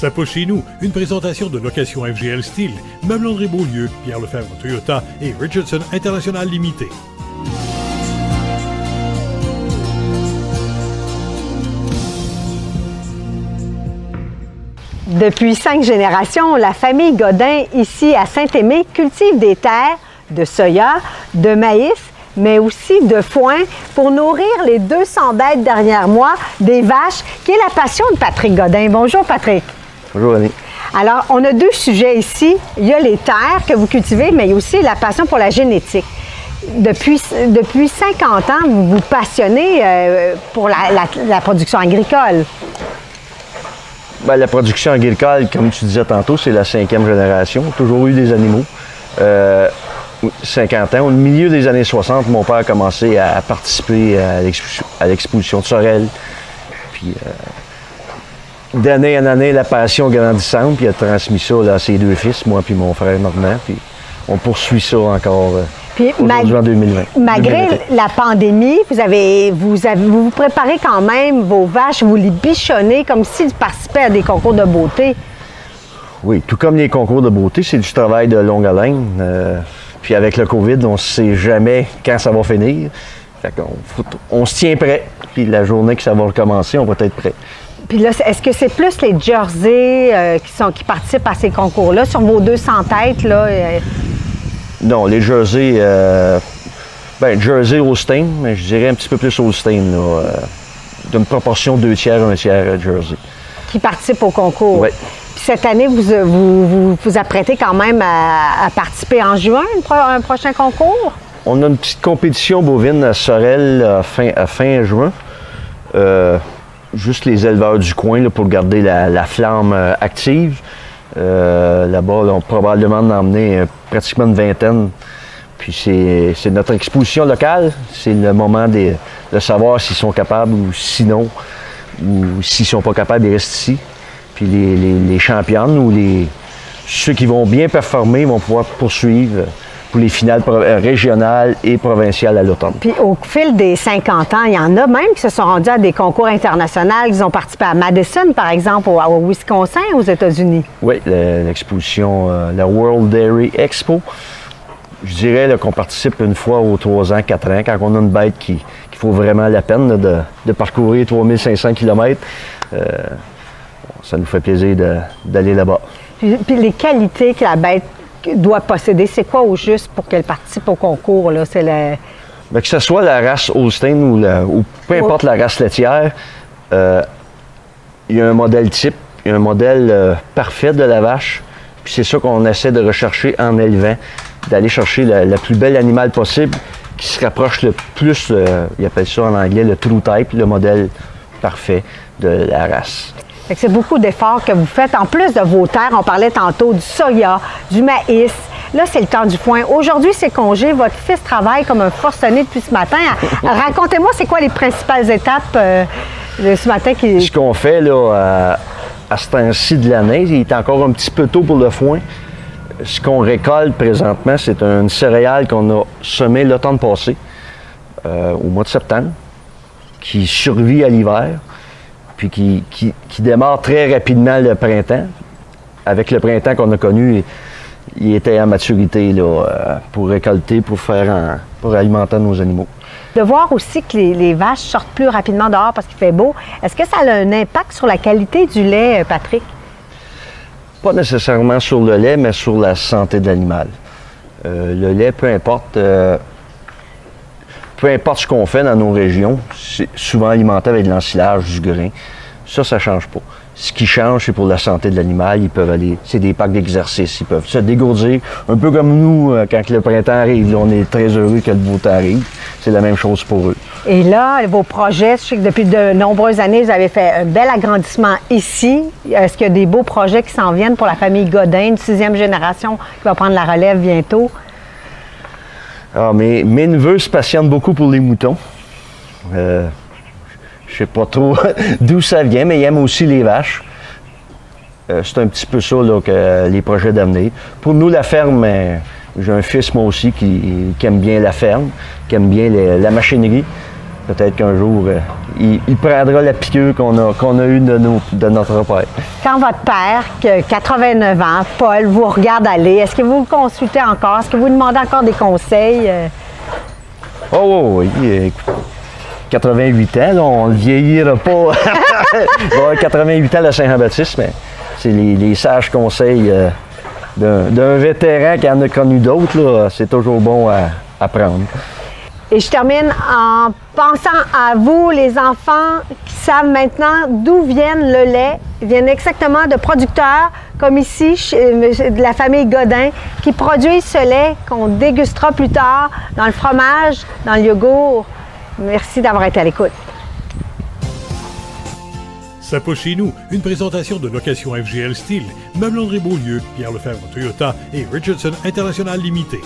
Ça pousse chez nous, une présentation de location FGL Steel, Meubles André Beaulieu, Pierre Lefebvre Toyota et Richardson International Limité. Depuis 5 générations, la famille Godin, ici à Saint-Aimé, cultive des terres de soya, de maïs, mais aussi de foin pour nourrir les 200 bêtes derrière moi, des vaches, qui est la passion de Patrick Godin. Bonjour Patrick. Bonjour Annie. Alors, on a 2 sujets ici. Il y a les terres que vous cultivez, mais il y a aussi la passion pour la génétique. Depuis 50 ans, vous vous passionnez pour la production agricole. Bien, la production agricole, comme tu disais tantôt, c'est la 5e génération. Toujours eu des animaux. 50 ans. Au milieu des années 60, mon père a commencé à participer à l'exposition de sorel. Puis, d'année en année, la passion grandissante, puis il a transmis ça là, à ses 2 fils, moi puis mon frère Normand. Puis on poursuit ça encore aujourd'hui en 2020. Malgré la pandémie, vous vous préparez quand même vos vaches, vous les bichonnez comme si vous participiez à des concours de beauté. Oui, tout comme les concours de beauté, c'est du travail de longue haleine. Puis avec le COVID, on ne sait jamais quand ça va finir. Fait on se tient prêt. Puis la journée que ça va recommencer, on va être prêt. Puis là, est-ce que c'est plus les Jersey qui participent à ces concours-là, sur vos 200 têtes, là? Non, les Jersey, Jersey Holstein, mais je dirais un petit peu plus Holstein, d'une proportion 2 tiers, 1 tiers Jersey. Qui participent au concours? Oui. Puis cette année, vous apprêtez quand même à participer en juin, un prochain concours? On a une petite compétition bovine à Sorel à fin juin. Juste les éleveurs du coin là, pour garder la flamme active. Là-bas, on va probablement en emmener pratiquement une vingtaine. Puis c'est notre exposition locale. C'est le moment de savoir s'ils sont capables ou sinon, ou s'ils ne sont pas capables, ils restent ici. Puis les championnes ou ceux qui vont bien performer vont pouvoir poursuivre pour les finales régionales et provinciales à l'automne. Puis au fil des 50 ans, il y en a même qui se sont rendus à des concours internationaux. Ils ont participé à Madison, par exemple, au Wisconsin, aux États-Unis. Oui, l'exposition, la World Dairy Expo. Je dirais qu'on participe une fois aux 3 ans, 4 ans, quand on a une bête qu'il faut vraiment la peine là, de parcourir 3500 km. Ça nous fait plaisir d'aller là-bas. Puis les qualités que la bête doit posséder, c'est quoi au juste pour qu'elle participe au concours? Là? Bien, que ce soit la race Holstein ou peu importe la race laitière, il y a un modèle type, il y a un modèle parfait de la vache. Puis c'est ça qu'on essaie de rechercher en élevant, d'aller chercher la plus belle animal possible qui se rapproche le plus, ils appellent ça en anglais le true type, le modèle parfait de la race. C'est beaucoup d'efforts que vous faites. En plus de vos terres, on parlait tantôt du soya, du maïs. Là, c'est le temps du foin. Aujourd'hui, c'est congé. Votre fils travaille comme un forcené depuis ce matin. Racontez-moi, c'est quoi les principales étapes ce matin? Ce qu'on fait là, à ce temps-ci de l'année, il est encore un petit peu tôt pour le foin. Ce qu'on récolte présentement, c'est une céréale qu'on a semée l'automne passé, au mois de septembre, qui survit à l'hiver. Puis qui démarre très rapidement le printemps. Avec le printemps qu'on a connu, il était à maturité là, pour récolter, pour alimenter nos animaux. De voir aussi que les vaches sortent plus rapidement dehors parce qu'il fait beau, est-ce que ça a un impact sur la qualité du lait, Patrick? Pas nécessairement sur le lait, mais sur la santé de l'animal. Le lait, peu importe ce qu'on fait dans nos régions, c'est souvent alimenté avec de l'ensilage, du grain. Ça ne change pas. Ce qui change, c'est pour la santé de l'animal. Ils peuvent aller, c'est des packs d'exercice. Ils peuvent se dégourdir, un peu comme nous, quand le printemps arrive. Là, on est très heureux que le beau temps arrive. C'est la même chose pour eux. Et là, vos projets, je sais que depuis de nombreuses années, vous avez fait un bel agrandissement ici. Est-ce qu'il y a des beaux projets qui s'en viennent pour la famille Godin, une 6e génération qui va prendre la relève bientôt? Ah, mes neveux se passionnent beaucoup pour les moutons. Je sais pas trop d'où ça vient, mais ils aiment aussi les vaches. C'est un petit peu ça là, que les projets d'avenir. Pour nous, la ferme, j'ai un fils moi aussi qui aime bien la ferme, qui aime bien la machinerie. Peut-être qu'un jour, il prendra la piqûre qu'on a eue de notre père. Quand votre père, qui a 89 ans, Paul, vous regarde aller, est-ce que vous le consultez encore? Est-ce que vous demandez encore des conseils? Oh oui, 88 ans, là, on ne vieillira pas. Il va avoir 88 ans à Saint-Jean-Baptiste, mais c'est les sages conseils d'un vétéran qui en a connu d'autres, c'est toujours bon à prendre. Et je termine en pensant à vous, les enfants, qui savent maintenant d'où viennent le lait. Ils viennent exactement de producteurs, comme ici, de la famille Godin, qui produisent ce lait qu'on dégustera plus tard dans le fromage, dans le yogourt. Merci d'avoir été à l'écoute. Ça pousse chez nous, une présentation de Location FGL Style, Meubles André Beaulieu, Pierre Lefebvre Toyota et Richardson International Limité.